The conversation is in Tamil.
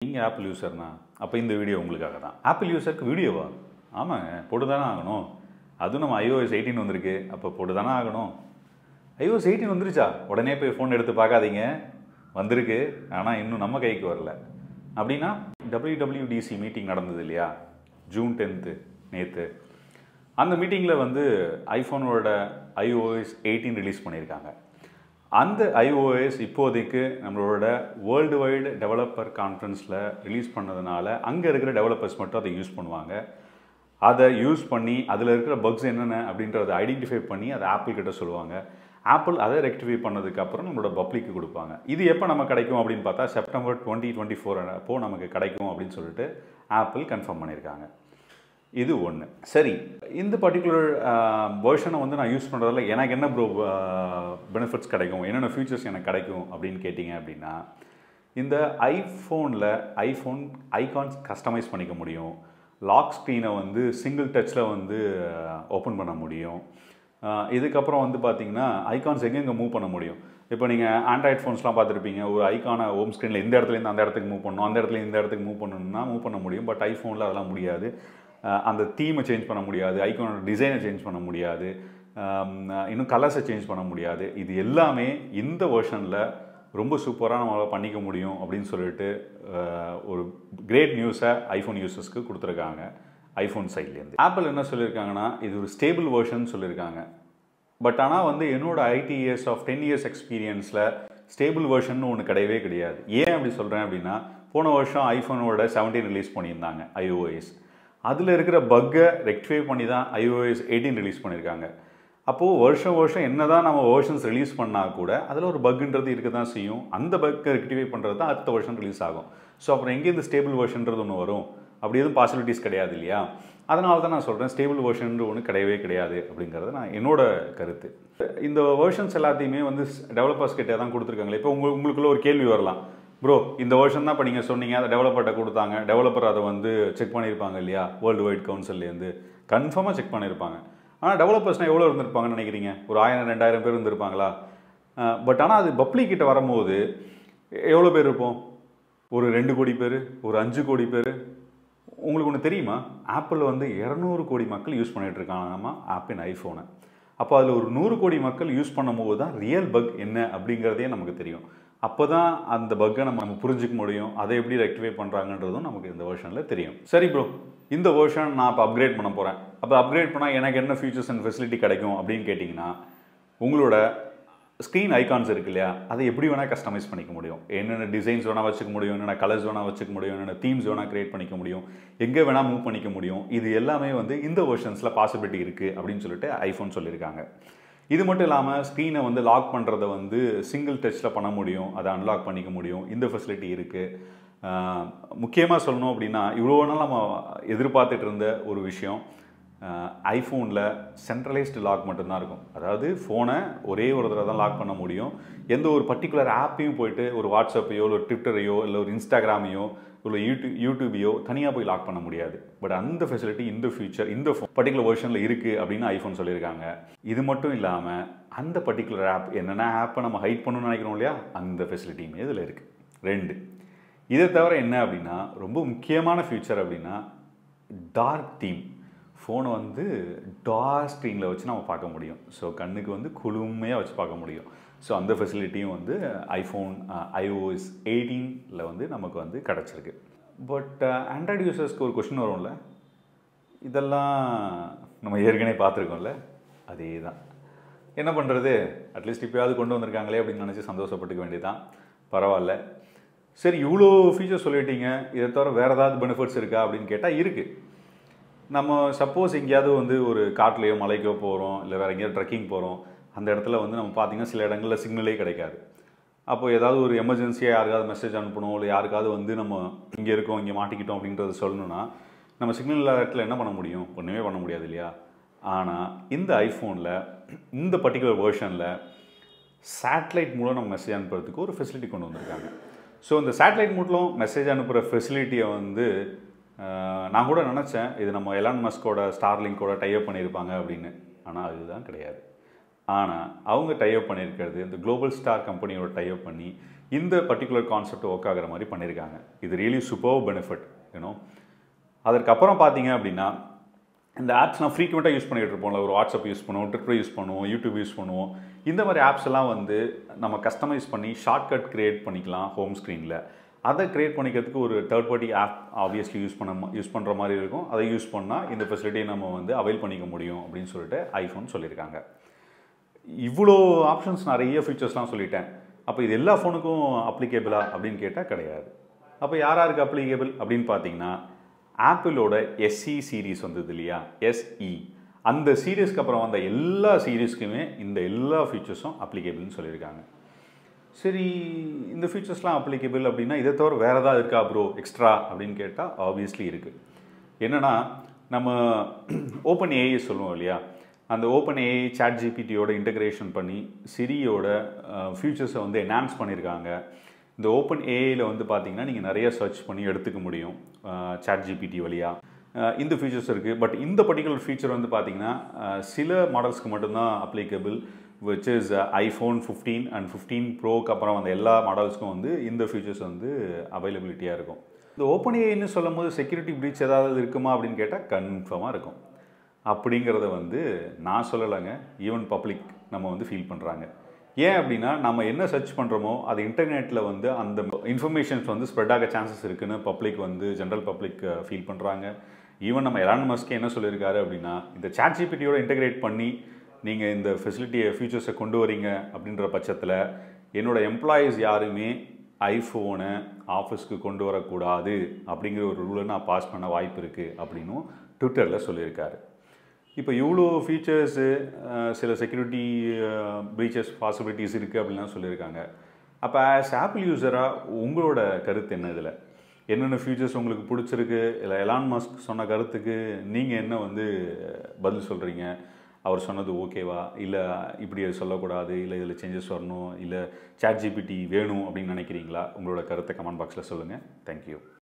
நீங்கள் ஆப்பிள் யூஸர்னா அப்போ இந்த வீடியோ உங்களுக்காக தான். ஆப்பிள் யூஸருக்கு வீடியோவா? ஆமாங்க, போட்டு தானே ஆகணும். அதுவும் நம்ம iOS 18 வந்திருக்கு, அப்போ போட்டு தானே ஆகணும். iOS 18 வந்துருச்சா? உடனே போய் ஃபோன் எடுத்து பார்க்காதீங்க. வந்திருக்கு, ஆனால் இன்னும் நம்ம கைக்கு வரல. அப்படின்னா WWDC மீட்டிங் நடந்தது இல்லையா, ஜூன் 10 நேற்று. அந்த மீட்டிங்கில் வந்து ஐஃபோனோட iOS 18 ரிலீஸ் பண்ணியிருக்காங்க. அந்த iOS இப்போதைக்கு நம்மளோட வேர்ல்டு வைடு டெவலப்பர் கான்ஃபரன்ஸில் ரிலீஸ் பண்ணதுனால அங்கே இருக்கிற டெவலப்பர்ஸ் மட்டும் அதை யூஸ் பண்ணுவாங்க. அதை யூஸ் பண்ணி அதில் இருக்கிற பக்ஸ் என்னென்ன அப்படின்றத ஐடென்டிஃபை பண்ணி அதை ஆப்பிள் கிட்ட சொல்லுவாங்க. ஆப்பிள் அதை ரெக்டிஃபை பண்ணதுக்கப்புறம் நம்மளோட பப்ளிக்கு கொடுப்பாங்க. இது எப்போ நம்ம கிடைக்கும் அப்படின்னு பார்த்தா செப்டம்பர் 2024 அப்போது நமக்கு கிடைக்கும் அப்படின்னு சொல்லிட்டு ஆப்பிள் கன்ஃபார்ம் பண்ணியிருக்காங்க. இது ஒன்று. சரி, இந்த பர்டிகுலர் வேர்ஷனை வந்து நான் யூஸ் பண்ணுறதில்ல, எனக்கு என்ன பெனிஃபிட்ஸ் கிடைக்கும், என்னென்ன ஃபியூச்சர்ஸ் எனக்கு கிடைக்கும் அப்படின்னு கேட்டிங்க அப்படின்னா, இந்த ஐஃபோன் ஐகான்ஸ் கஸ்டமைஸ் பண்ணிக்க முடியும். லாக் ஸ்க்ரீனை வந்து சிங்கிள் டச்சில் வந்து ஓப்பன் பண்ண முடியும். இதுக்கப்புறம் வந்து பார்த்திங்கன்னா ஐகான்ஸ் எங்கெங்கே மூவ் பண்ண முடியும். இப்போ நீங்கள் ஆண்ட்ராய்ட் ஃபோன்ஸ்லாம் பார்த்துருப்பீங்க, ஒரு ஐக்கானை ஹோம் ஸ்க்ரீனில் இந்த இடத்துலேருந்து அந்த இடத்துக்கு மூவ் பண்ணணும், அந்த இடத்துல இந்த இடத்துக்கு மூவ் பண்ணணும்னா மூவ் பண்ண முடியும். பட் ஐஃபோனில் அதெல்லாம் முடியாது. அந்த தீமை சேஞ்ச் பண்ண முடியாது, ஐக்கானோட டிசைனை சேஞ்ச் பண்ண முடியாது, இன்னும் கலர்ஸை சேஞ்ச் பண்ண முடியாது. இது எல்லாமே இந்த வெர்ஷனில் ரொம்ப சூப்பராக நம்மளால் பண்ணிக்க முடியும் அப்படின்னு சொல்லிட்டு ஒரு கிரேட் நியூஸை ஐஃபோன் யூசர்ஸ்க்கு கொடுத்துருக்காங்க ஐஃபோன் சைட்லேருந்து. ஆப்பிள் என்ன சொல்லியிருக்காங்கன்னா, இது ஒரு ஸ்டேபிள் வெர்ஷன் சொல்லியிருக்காங்க. பட் ஆனால் வந்து என்னோட ITS ஆஃப் 10 years எக்ஸ்பீரியன்ஸில் ஸ்டேபிள் வெர்ஷன் ஒன்று கிடையவே கிடையாது. ஏன் அப்படி சொல்கிறேன் அப்படின்னா, போன வருஷம் ஐஃபோனோட 17 ரிலீஸ் பண்ணியிருந்தாங்க iOS. அதில் இருக்கிற பக்கை ரெக்டிஃபை பண்ணி தான் iOS 18 ரிலீஸ் பண்ணியிருக்காங்க. அப்போது வருஷம் என்ன தான் நம்ம வெர்ஷன்ஸ் ரிலீஸ் பண்ணால் கூட அதில் ஒரு பக்குன்றது இருக்க தான் செய்யும். அந்த பக்கை ரெக்டிஃபை பண்ணுறது தான் அடுத்த வருஷம் ரிலீஸ் ஆகும். ஸோ அப்புறம் எங்கேருந்து ஸ்டேபிள் வெர்ஷன்றது ஒன்று வரும்? அப்படி எதுவும் பாசிபிலிட்டிஸ் கிடையாது இல்லையா? அதனால தான் நான் சொல்கிறேன், ஸ்டேபிள் வெர்ஷன் ஒன்று கிடையவே கிடையாது அப்படிங்கிறது நான் என்னோட கருத்து. இந்த வெர்ஷன்ஸ் எல்லாத்தையுமே வந்து டெவலப்பர்ஸ் கிட்டே தான் கொடுத்துருக்காங்களே. இப்போ உங்களுக்குள்ள ஒரு கேள்வி வரலாம், ப்ரோ இந்த வெர்ஷன் தான் இப்போ நீங்கள் சொன்னீங்க, அதை டெவலப்பர்கிட்ட கொடுத்தாங்க, டெவலப்பர் அதை வந்து செக் பண்ணியிருப்பாங்க இல்லையா, வேர்ல்டு வைட் கவுன்சில்லேருந்து கன்ஃபார்மாக செக் பண்ணியிருப்பாங்க. ஆனால் டெவலப்பர்ஸ்னால் எவ்வளோ இருந்திருப்பாங்கன்னு நினைக்கிறீங்க? ஒரு 1000-2000 பேர் இருந்திருப்பாங்களா? பட் ஆனால் அது பப்ளிக் கிட்ட வரும்போது எவ்வளோ பேர் இருப்போம்? ஒரு 2 கோடி பேர், ஒரு 5 கோடி பேர். உங்களுக்கு ஒன்று தெரியுமா, ஆப்பிள் வந்து 200 கோடி மக்கள் யூஸ் பண்ணிகிட்டு இருக்காங்கம்மா ஆப்பிள் ஐஃபோனை. அப்போ அதில் ஒரு 100 கோடி மக்கள் யூஸ் பண்ணும்போது தான் ரியல் பக் என்ன அப்படிங்கிறதே நமக்கு தெரியும். அப்போ தான் அந்த பக்கை நம்ம புரிஞ்சிக்க முடியும். அதை எப்படி ரெக்டிஃபை பண்ணுறாங்கன்றதும் நமக்கு இந்த வெர்ஷனில் தெரியும். சரி ப்ரோ, இந்த வெர்ஷன் நான் இப்போ அப்கிரேட் பண்ண போகிறேன். அப்போ அப்கிரேட் பண்ணால் எனக்கு என்ன ஃபீச்சர்ஸ் அண்ட் ஃபெசிலிட்டி கிடைக்கும் அப்படின்னு கேட்டிங்கன்னா, உங்களோட ஸ்க்ரீன் ஐகான்ஸ் இருக்கு இல்லையா, அதை எப்படி வேணால் கஸ்டமைஸ் பண்ணிக்க முடியும். என்னென்ன டிசைன்ஸ் வேணால் வச்சுக்க முடியும், என்னென்ன கலர்ஸ் வேணால் வச்சுக்க முடியும், என்னென்ன தீம்ஸ் வேணால் க்ரியேட் பண்ணிக்க முடியும், எங்கே வேணால் மூவ் பண்ணிக்க முடியும். இது எல்லாமே வந்து இந்த வெர்ஷன்ஸில் பாசிபிலிட்டி இருக்குது அப்படின்னு சொல்லிட்டு ஐஃபோன் சொல்லியிருக்காங்க. இது மட்டும் இல்லாமல் ஸ்க்ரீனை வந்து லாக் பண்ணுறதை வந்து சிங்கிள் டச்சில் பண்ண முடியும், அதை அன்லாக் பண்ணிக்க முடியும். இந்த ஃபெசிலிட்டி இருக்குது. முக்கியமாக சொல்லணும் அப்படின்னா, இவ்வளோ நாள் நம்ம எதிர்பார்த்துட்டு இருந்த ஒரு விஷயம், ஐஃபோனில் சென்ட்ரலைஸ்டு லாக் மட்டும்தான் இருக்கும். அதாவது ஃபோனை ஒரே ஒரு தடவை தான் லாக் பண்ண முடியும். எந்த ஒரு பர்டிகுலர் ஆப்பையும் போய்ட்டு ஒரு வாட்ஸ்அப்பையோ இல்லை ட்விட்டரையோ இல்லை ஒரு இன்ஸ்டாகிராமையோ இல்லை யூடியூபையோ தனியாக போய் லாக் பண்ண முடியாது. பட் அந்த ஃபெசிலிட்டி இந்த ஃபியூச்சர் இந்த பர்டிகுலர் வெர்ஷனில் இருக்குது அப்படின்னு ஐஃபோன் சொல்லியிருக்காங்க. இது மட்டும் இல்லாமல் அந்த பர்டிகுலர் ஆப் என்னென்ன ஆப்பை நம்ம ஹைட் பண்ணணும்னு நினைக்கிறோம் இல்லையா, அந்த ஃபெசிலிட்டியுமே இதில் இருக்குது. 2 இதை தவிர என்ன அப்படின்னா, ரொம்ப முக்கியமான ஃபியூச்சர் அப்படின்னா டார்க் தீம். ஃபோனை வந்து டார்க் ஸ்க்ரீனில் வச்சு நம்ம பார்க்க முடியும். ஸோ கண்ணுக்கு வந்து குளுமையாக வச்சு பார்க்க முடியும். ஸோ அந்த ஃபெசிலிட்டியும் வந்து iOS 18 வந்து நமக்கு வந்து கிடச்சிருக்கு. பட் ஆண்ட்ராய்டு யூசர்ஸ்க்கு ஒரு கொஷின் வரும்ல, இதெல்லாம் நம்ம ஏற்கனவே பார்த்துருக்கோம்ல, அதே தான். என்ன பண்ணுறது, அட்லீஸ்ட் இப்போயாவது கொண்டு வந்திருக்காங்களே அப்படின்னு நினச்சி சந்தோஷப்பட்டுக்க வேண்டியதான். பரவாயில்ல. சரி, இவ்வளோ ஃபீச்சர் சொல்லிட்டீங்க, இதை தவிர வேறு ஏதாவது பெனிஃபிட்ஸ் இருக்கா அப்படின்னு கேட்டால் இருக்குது. நம்ம சப்போஸ் எங்கேயாவது வந்து ஒரு காட்டிலையோ மலைக்கோ போகிறோம், இல்லை வேறு எங்கேயாவது ட்ரெக்கிங் போகிறோம், அந்த இடத்துல வந்து நம்ம பார்த்திங்கன்னா சில இடங்களில் சிக்னலே கிடைக்காது. அப்போது ஏதாவது ஒரு எமர்ஜென்சியாக யாருக்காவது மெசேஜ் அனுப்பணும், இல்லை யாருக்காவது வந்து நம்ம இங்கே இருக்கோம் இங்கே மாட்டிக்கிட்டோம் அப்படின்றத சொல்லணும்னா நம்ம சிக்னல் இல்லாத இடத்துல என்ன பண்ண முடியும்? ஒன்றுமே பண்ண முடியாது இல்லையா? ஆனால் இந்த ஐஃபோனில் இந்த பர்டிகுலர் வெர்ஷனில் சேட்டலைட் மூலம் நம்ம மெசேஜ் அனுப்புறதுக்கு ஒரு ஃபெசிலிட்டி கொண்டு வந்திருக்காங்க. ஸோ இந்த சேட்டலைட் மூலம் மெசேஜ் அனுப்புகிற ஃபெசிலிட்டியை வந்து நான் கூட நினச்சேன் இது நம்ம எலான் மஸ்கோட ஸ்டார்லிங்கோட டைப் பண்ணியிருப்பாங்க அப்படின்னு. ஆனால் அதுதான் கிடையாது. ஆனால் அவங்க டைப் பண்ணியிருக்கிறது இந்த குளோபல் ஸ்டார் கம்பெனியோட டைப் பண்ணி இந்த பர்டிகுலர் கான்செப்ட் ஒர்க் ஆகிற மாதிரி பண்ணியிருக்காங்க. இது ரியலி சூப்பர் பெனிஃபிட் யூனோ. அதற்கப்புறம் பார்த்தீங்க அப்படின்னா இந்த ஆப்ஸ் நான் ஃப்ரீக்வெண்ட்டாக யூஸ் பண்ணிகிட்டு இருப்போம்ல, ஒரு வாட்ஸ்அப் யூஸ் பண்ணுவோம், ட்விட்டர் யூஸ் பண்ணுவோம், யூடியூப் யூஸ் பண்ணுவோம். இந்த மாதிரி ஆப்ஸ் எல்லாம் வந்து நம்ம கஸ்டமைஸ் பண்ணி ஷார்ட்கட் க்ரியேட் பண்ணிக்கலாம் ஹோம் ஸ்க்ரீனில். அதை க்ரியேட் பண்ணிக்கிறதுக்கு ஒரு third party app obviously use பண்ணுற மாதிரி இருக்கும். அதை யூஸ் பண்ணால் இந்த ஃபெசிலிட்டியை நம்ம வந்து அவைல் பண்ணிக்க முடியும் அப்படின்னு சொல்லிட்டு ஐஃபோன் சொல்லியிருக்காங்க. இவ்வளோ ஆப்ஷன்ஸ் நிறைய ஃபீச்சர்ஸ்லாம் சொல்லிட்டேன். அப்போ இது எல்லா ஃபோனுக்கும் அப்ளிகேபிளா அப்படின்னு கேட்டால் கிடையாது. அப்போ யாருக்கு அப்ளிகேபிள் அப்படின்னு பார்த்தீங்கன்னா ஆப்பிளோட SE சீரீஸ் வந்தது இல்லையா, SE, அந்த சீரீஸ்க்கு அப்புறம் வந்த எல்லா சீரீஸ்க்குமே இந்த எல்லா ஃபீச்சர்ஸும் அப்ளிகேபிள்னு சொல்லியிருக்காங்க. சரி, இந்த ஃபீச்சர்ஸ்லாம் அப்ளிகேபிள் அப்படின்னா இதை தவிர வேறு ஏதாவது இருக்கா ப்ரோ எக்ஸ்ட்ரா அப்படின்னு கேட்டால் ஆப்வியஸ்லி இருக்குது. என்னென்னா நம்ம ஓப்பன் ஏஐ சொல்லுவோம் இல்லையா, அந்த ஓப்பன் ஏஐ ChatGPTயோட இன்டகிரேஷன் பண்ணி சிரியோட ஃபீச்சர்ஸை வந்து என்ஹான்ஸ் பண்ணியிருக்காங்க. இந்த ஓப்பன் ஏஐயில் வந்து பார்த்தீங்கன்னா நீங்கள் நிறைய சர்ச் பண்ணி எடுத்துக்க முடியும் ChatGPT வழியாக. இந்த ஃபீச்சர்ஸ் இருக்குது. பட் இந்த பர்டிகுலர் ஃபீச்சர் வந்து பார்த்தீங்கன்னா சில மாடல்ஸ்க்கு மட்டும்தான் applicable, which is iPhone 15 and 15 ப்ரோக்கு அப்புறம் அந்த எல்லா மாடல்ஸ்க்கும் வந்து இந்த ஃபீச்சர்ஸ் வந்து அவைலபிலிட்டியாக இருக்கும். இந்த ஓப்பன் ஏஐன்னு சொல்லும் போது செக்யூரிட்டி ப்ரீச் ஏதாவது இருக்குமா அப்படின்னு கேட்டால் கன்ஃபார்மாக இருக்கும். அப்படிங்கிறத வந்து நான் சொல்லலைங்க, ஈவன் பப்ளிக் நம்ம வந்து ஃபீல் பண்ணுறாங்க. ஏன் அப்படின்னா நம்ம என்ன சர்ச் பண்ணுறோமோ அது இன்டர்நெட்டில் வந்து அந்த இன்ஃபர்மேஷன்ஸ் வந்து ஸ்ப்ரெட் ஆக சான்சஸ் இருக்குன்னு பப்ளிக் வந்து ஜென்ரல் பப்ளிக் ஃபீல் பண்ணுறாங்க. ஈவன் நம்ம எலான் மஸ்கே என்ன சொல்லியிருக்காரு அப்படின்னா இந்த ChatGPTயோட இன்டகிரேட் பண்ணி நீங்கள் இந்த ஃபெசிலிட்டியை ஃபியூச்சர்ஸை கொண்டு வரீங்க அப்படின்ற பட்சத்தில் என்னோடய எம்ப்ளாயீஸ் யாருமே ஐஃபோனை ஆஃபீஸ்க்கு கொண்டு வரக்கூடாது அப்படிங்கிற ஒரு ரூலை நான் பாஸ் பண்ண வாய்ப்பு இருக்குது அப்படின்னும் ட்விட்டரில் சொல்லியிருக்காரு. இப்போ இவ்வளோ ஃபீச்சர்ஸு சில செக்யூரிட்டி ப்ரீச்சஸ் பாசிபிலிட்டிஸ் இருக்குது அப்படின்லாம் சொல்லியிருக்காங்க. அப்போ ஆஸ் ஆப்பிள் யூஸராக உங்களோட கருத்து என்ன? இதில் என்னென்ன ஃபீச்சர்ஸ் உங்களுக்கு பிடிச்சிருக்கு? இல்லை எலான் மஸ்க் சொன்ன கருத்துக்கு நீங்கள் என்ன வந்து பதில் சொல்கிறீங்க? அவர் சொன்னது ஓகேவா, இல்லை இப்படி சொல்லக்கூடாது, இல்லை இதில் சேஞ்சஸ் வரணும், இல்லை ChatGPT வேணும் அப்படின்னு நினைக்கிறீங்களா? உங்களோட கருத்தை கமெண்ட் பாக்ஸில் சொல்லுங்கள். தேங்க்யூ.